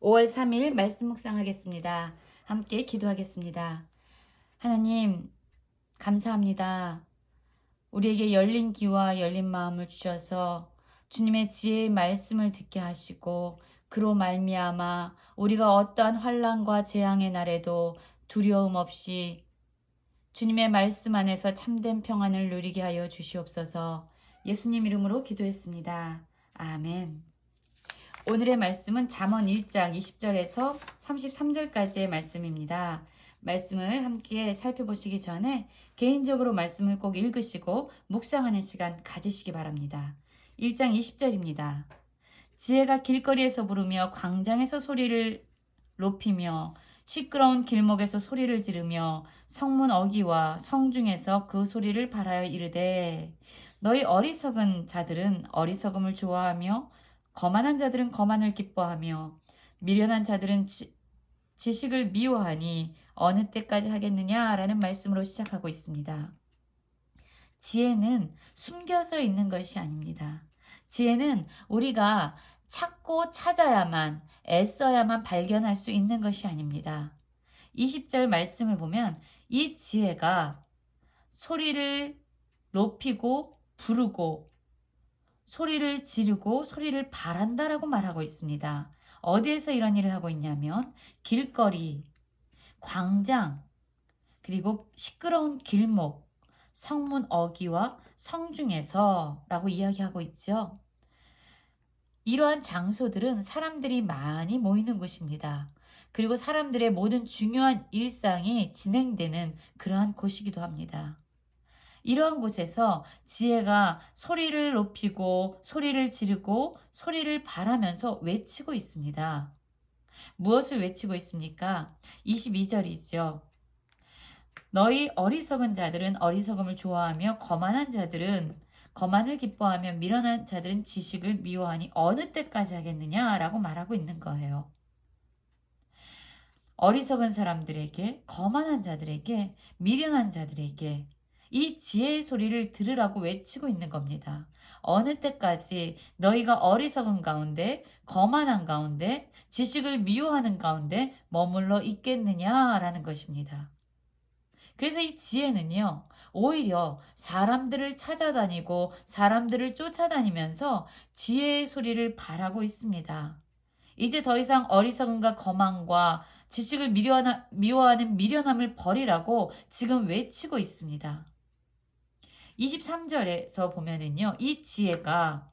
5월 3일 말씀 묵상하겠습니다. 함께 기도하겠습니다. 하나님, 감사합니다. 우리에게 열린 귀와 열린 마음을 주셔서 주님의 지혜의 말씀을 듣게 하시고 그로 말미암아 우리가 어떠한 환난과 재앙의 날에도 두려움 없이 주님의 말씀 안에서 참된 평안을 누리게 하여 주시옵소서. 예수님 이름으로 기도했습니다. 아멘. 오늘의 말씀은 잠언 1장 20절에서 33절까지의 말씀입니다. 말씀을 함께 살펴보시기 전에 개인적으로 말씀을 꼭 읽으시고 묵상하는 시간 가지시기 바랍니다. 1장 20절입니다. 지혜가 길거리에서 부르며 광장에서 소리를 높이며 시끄러운 길목에서 소리를 지르며 성문 어귀와 성중에서 그 소리를 발하여 이르되 너희 어리석은 자들은 어리석음을 좋아하며 거만한 자들은 거만을 기뻐하며 미련한 자들은 지식을 미워하니 어느 때까지 하겠느냐라는 말씀으로 시작하고 있습니다. 지혜는 숨겨져 있는 것이 아닙니다. 지혜는 우리가 찾고 찾아야만 애써야만 발견할 수 있는 것이 아닙니다. 20절 말씀을 보면 이 지혜가 소리를 높이고 부르고 소리를 지르고 소리를 바란다라고 말하고 있습니다. 어디에서 이런 일을 하고 있냐면 길거리, 광장, 그리고 시끄러운 길목, 성문 어귀와 성중에서 라고 이야기하고 있죠. 이러한 장소들은 사람들이 많이 모이는 곳입니다. 그리고 사람들의 모든 중요한 일상이 진행되는 그러한 곳이기도 합니다. 이러한 곳에서 지혜가 소리를 높이고 소리를 지르고 소리를 바라면서 외치고 있습니다. 무엇을 외치고 있습니까? 22절이죠. 너희 어리석은 자들은 어리석음을 좋아하며 거만한 자들은 거만을 기뻐하며 미련한 자들은 지식을 미워하니 어느 때까지 하겠느냐라고 말하고 있는 거예요. 어리석은 사람들에게, 거만한 자들에게, 미련한 자들에게 이 지혜의 소리를 들으라고 외치고 있는 겁니다. 어느 때까지 너희가 어리석은 가운데, 거만한 가운데, 지식을 미워하는 가운데 머물러 있겠느냐라는 것입니다. 그래서 이 지혜는요, 오히려 사람들을 찾아다니고 사람들을 쫓아다니면서 지혜의 소리를 바라고 있습니다. 이제 더 이상 어리석음과 거만과 지식을 미워하는 미련함을 버리라고 지금 외치고 있습니다. 23절에서 보면은요, 이 지혜가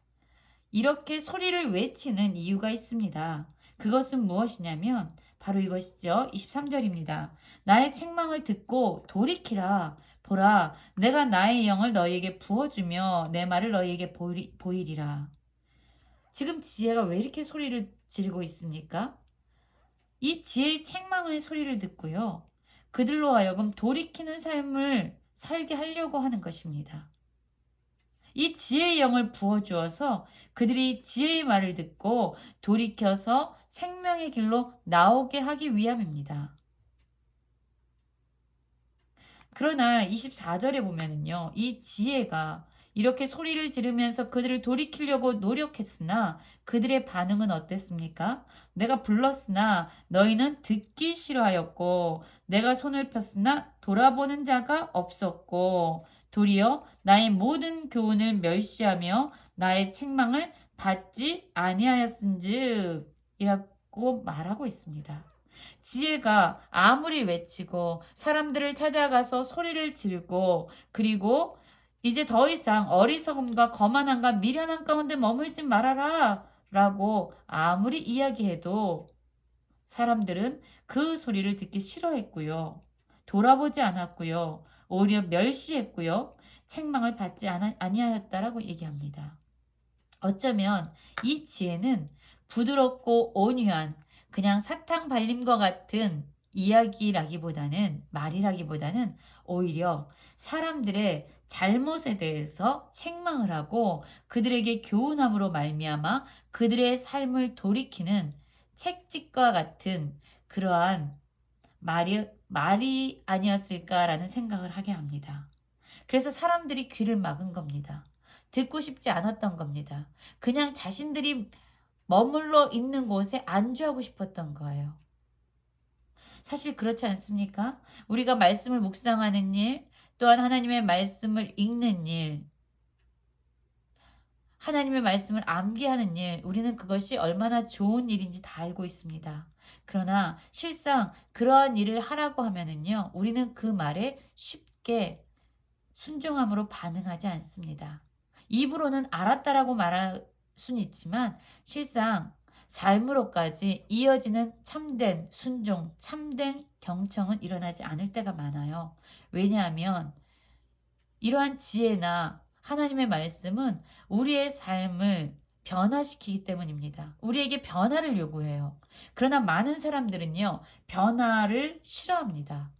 이렇게 소리를 외치는 이유가 있습니다. 그것은 무엇이냐면 바로 이것이죠. 23절입니다. 나의 책망을 듣고 돌이키라. 보라, 내가 나의 영을 너희에게 부어주며 내 말을 너희에게 보이리라. 지금 지혜가 왜 이렇게 소리를 지르고 있습니까? 이 지혜의 책망의 소리를 듣고요. 그들로 하여금 돌이키는 삶을 살게 하려고 하는 것입니다. 이 지혜의 영을 부어주어서 그들이 지혜의 말을 듣고 돌이켜서 생명의 길로 나오게 하기 위함입니다. 그러나 24절에 보면은요, 이 지혜가 이렇게 소리를 지르면서 그들을 돌이키려고 노력했으나 그들의 반응은 어땠습니까? 내가 불렀으나 너희는 듣기 싫어하였고 내가 손을 폈으나 돌아보는 자가 없었고 도리어 나의 모든 교훈을 멸시하며 나의 책망을 받지 아니하였은즉 이라고 말하고 있습니다. 지혜가 아무리 외치고 사람들을 찾아가서 소리를 지르고 그리고 이제 더 이상 어리석음과 거만함과 미련한 가운데 머물지 말아라 라고 아무리 이야기해도 사람들은 그 소리를 듣기 싫어했고요. 돌아보지 않았고요. 오히려 멸시했고요. 책망을 받지 아니하였다라고 얘기합니다. 어쩌면 이 지혜는 부드럽고 온유한 그냥 사탕 발림과 같은 이야기라기보다는 말이라기보다는 오히려 사람들의 잘못에 대해서 책망을 하고 그들에게 교훈함으로 말미암아 그들의 삶을 돌이키는 책찍과 같은 그러한 말이 아니었을까라는 생각을 하게 합니다. 그래서 사람들이 귀를 막은 겁니다. 듣고 싶지 않았던 겁니다. 그냥 자신들이 머물러 있는 곳에 안주하고 싶었던 거예요. 사실 그렇지 않습니까? 우리가 말씀을 묵상하는 일, 또한 하나님의 말씀을 읽는 일, 하나님의 말씀을 암기하는 일, 우리는 그것이 얼마나 좋은 일인지 다 알고 있습니다. 그러나 실상 그러한 일을 하라고 하면은요, 우리는 그 말에 쉽게 순종함으로 반응하지 않습니다. 입으로는 알았다라고 말할 수는 있지만 실상 삶으로까지 이어지는 참된 순종, 참된 경청은 일어나지 않을 때가 많아요. 왜냐하면 이러한 지혜나 하나님의 말씀은 우리의 삶을 변화시키기 때문입니다. 우리에게 변화를 요구해요. 그러나 많은 사람들은요, 변화를 싫어합니다.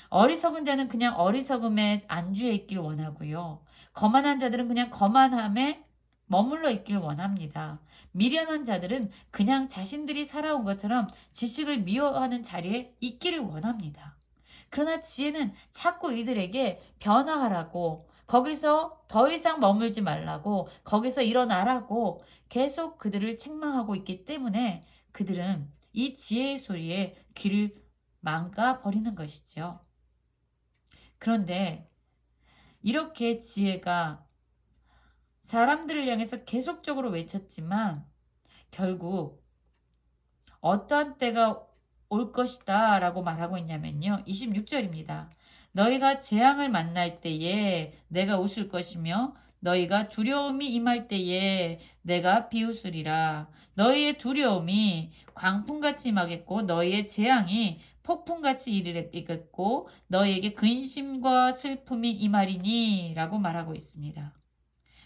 어리석은 자는 그냥 어리석음에 안주해 있길 원하고요. 거만한 자들은 그냥 거만함에 머물러 있길 원합니다. 미련한 자들은 그냥 자신들이 살아온 것처럼 지식을 미워하는 자리에 있기를 원합니다. 그러나 지혜는 자꾸 이들에게 변화하라고, 거기서 더 이상 머물지 말라고, 거기서 일어나라고 계속 그들을 책망하고 있기 때문에 그들은 이 지혜의 소리에 귀를 망가 버리는 것이죠. 그런데 이렇게 지혜가 사람들을 향해서 계속적으로 외쳤지만 결국 어떠한 때가 올 것이다 라고 말하고 있냐면요. 26절입니다. 너희가 재앙을 만날 때에 내가 웃을 것이며 너희가 두려움이 임할 때에 내가 비웃으리라. 너희의 두려움이 광풍같이 임하겠고 너희의 재앙이 폭풍같이 이르겠고 너희에게 근심과 슬픔이 임하리니 라고 말하고 있습니다.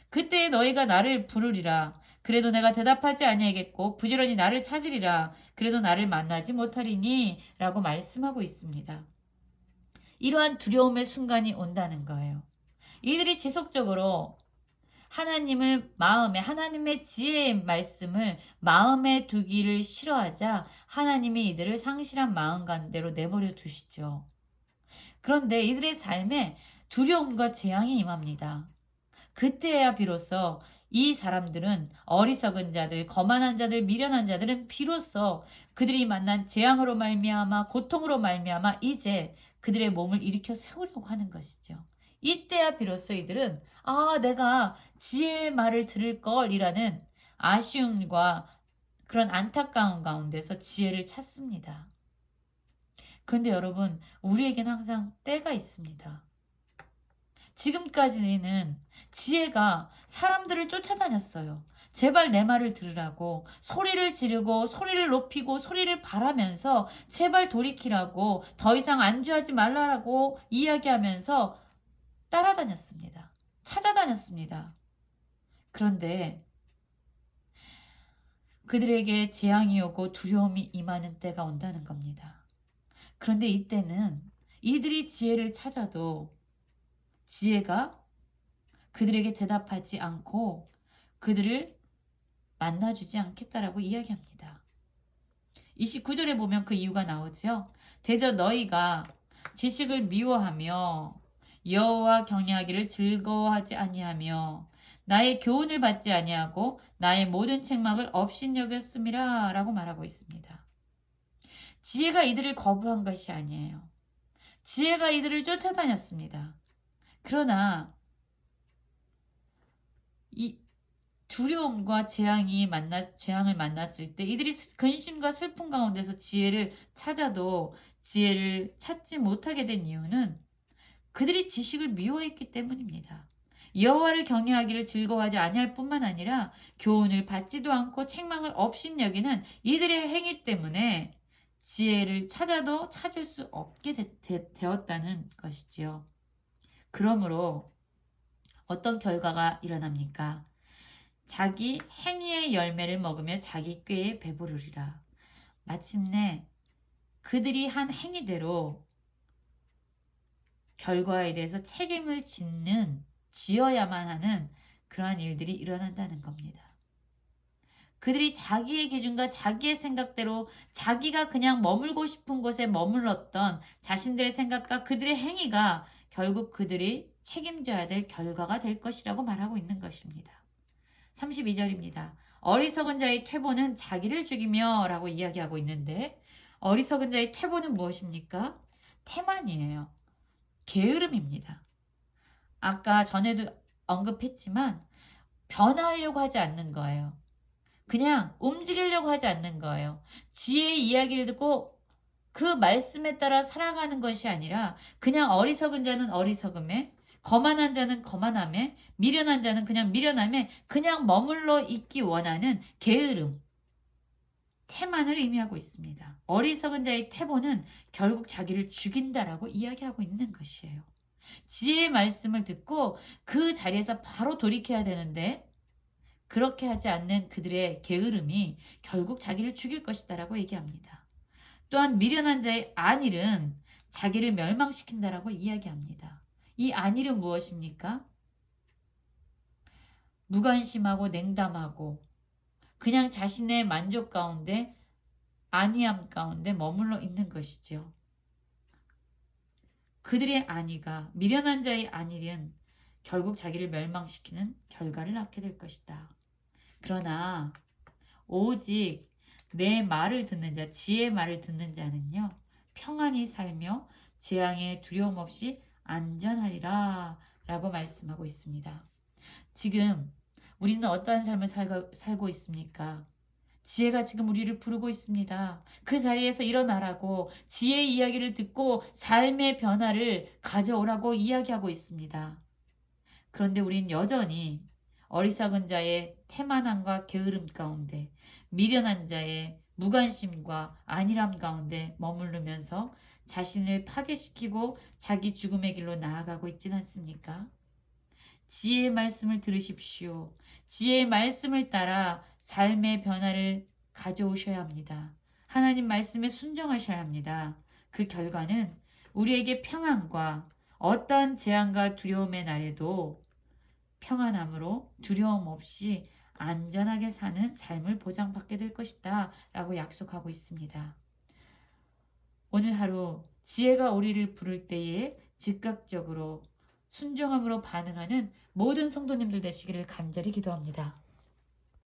그때 너희가 나를 부르리라. 그래도 내가 대답하지 아니하겠고 부지런히 나를 찾으리라. 그래도 나를 만나지 못하리니 라고 말씀하고 있습니다. 이러한 두려움의 순간이 온다는 거예요. 이들이 지속적으로 하나님을 마음에, 하나님의 지혜의 말씀을 마음에 두기를 싫어하자 하나님이 이들을 상실한 마음가대로 내버려 두시죠. 그런데 이들의 삶에 두려움과 재앙이 임합니다. 그때야 비로소 이 사람들은 어리석은 자들, 거만한 자들, 미련한 자들은 비로소 그들이 만난 재앙으로 말미암아 고통으로 말미암아 이제 그들의 몸을 일으켜 세우려고 하는 것이죠. 이때야 비로소 이들은 내가 지혜의 말을 들을 걸이라는 아쉬움과 그런 안타까움 가운데서 지혜를 찾습니다. 그런데 여러분, 우리에겐 항상 때가 있습니다. 지금까지는 지혜가 사람들을 쫓아다녔어요. 제발 내 말을 들으라고 소리를 지르고 소리를 높이고 소리를 바라면서 제발 돌이키라고 더 이상 안주하지 말라라고 이야기하면서 따라다녔습니다. 찾아다녔습니다. 그런데 그들에게 재앙이 오고 두려움이 임하는 때가 온다는 겁니다. 그런데 이때는 이들이 지혜를 찾아도 지혜가 그들에게 대답하지 않고 그들을 만나주지 않겠다라고 이야기합니다. 29절에 보면 그 이유가 나오죠. 대저 너희가 지식을 미워하며 여호와 경외하기를 즐거워하지 아니하며 나의 교훈을 받지 아니하고 나의 모든 책망을 업신여겼음이라 라고 말하고 있습니다. 지혜가 이들을 거부한 것이 아니에요. 지혜가 이들을 쫓아다녔습니다. 그러나 이 두려움과 재앙을 만났을 때 이들이 근심과 슬픔 가운데서 지혜를 찾아도 지혜를 찾지 못하게 된 이유는 그들이 지식을 미워했기 때문입니다. 여호와를 경외하기를 즐거워하지 아니할 뿐만 아니라 교훈을 받지도 않고 책망을 업신여기는 이들의 행위 때문에 지혜를 찾아도 찾을 수 없게 되었다는 것이지요. 그러므로 어떤 결과가 일어납니까? 자기 행위의 열매를 먹으며 자기 꾀에 배부르리라. 마침내 그들이 한 행위대로 결과에 대해서 책임을 지어야만 하는 그러한 일들이 일어난다는 겁니다. 그들이 자기의 기준과 자기의 생각대로 자기가 그냥 머물고 싶은 곳에 머물렀던 자신들의 생각과 그들의 행위가 결국 그들이 책임져야 될 결과가 될 것이라고 말하고 있는 것입니다. 32절입니다. 어리석은 자의 퇴보는 자기를 죽이며 라고 이야기하고 있는데 어리석은 자의 퇴보는 무엇입니까? 태만이에요. 게으름입니다. 아까 전에도 언급했지만 변화하려고 하지 않는 거예요. 그냥 움직이려고 하지 않는 거예요. 지혜의 이야기를 듣고 그 말씀에 따라 살아가는 것이 아니라 그냥 어리석은 자는 어리석음에, 거만한 자는 거만함에, 미련한 자는 그냥 미련함에 그냥 머물러 있기 원하는 게으름, 태만을 의미하고 있습니다. 어리석은 자의 태보는 결국 자기를 죽인다라고 이야기하고 있는 것이에요. 지혜의 말씀을 듣고 그 자리에서 바로 돌이켜야 되는데 그렇게 하지 않는 그들의 게으름이 결국 자기를 죽일 것이다라고 얘기합니다. 또한 미련한 자의 안일은 자기를 멸망시킨다라고 이야기합니다. 이 안일은 무엇입니까? 무관심하고 냉담하고 그냥 자신의 만족 가운데 안위함 가운데 머물러 있는 것이죠. 그들의 안위가 미련한 자의 안일은 결국 자기를 멸망시키는 결과를 낳게 될 것이다. 그러나 오직 내 말을 듣는 자, 지혜의 말을 듣는 자는요, 평안히 살며 재앙에 두려움 없이 안전하리라 라고 말씀하고 있습니다. 지금 우리는 어떠한 삶을 살고 있습니까? 지혜가 지금 우리를 부르고 있습니다. 그 자리에서 일어나라고 지혜의 이야기를 듣고 삶의 변화를 가져오라고 이야기하고 있습니다. 그런데 우린 여전히 어리석은 자의 태만함과 게으름 가운데, 미련한 자의 무관심과 안일함 가운데 머무르면서 자신을 파괴시키고 자기 죽음의 길로 나아가고 있지는 않습니까? 지혜의 말씀을 들으십시오. 지혜의 말씀을 따라 삶의 변화를 가져오셔야 합니다. 하나님 말씀에 순종하셔야 합니다. 그 결과는 우리에게 평안과 어떠한 재앙과 두려움의 날에도 평안함으로 두려움 없이 안전하게 사는 삶을 보장받게 될 것이다 라고 약속하고 있습니다. 오늘 하루 지혜가 우리를 부를 때에 즉각적으로 순종함으로 반응하는 모든 성도님들 되시기를 간절히 기도합니다.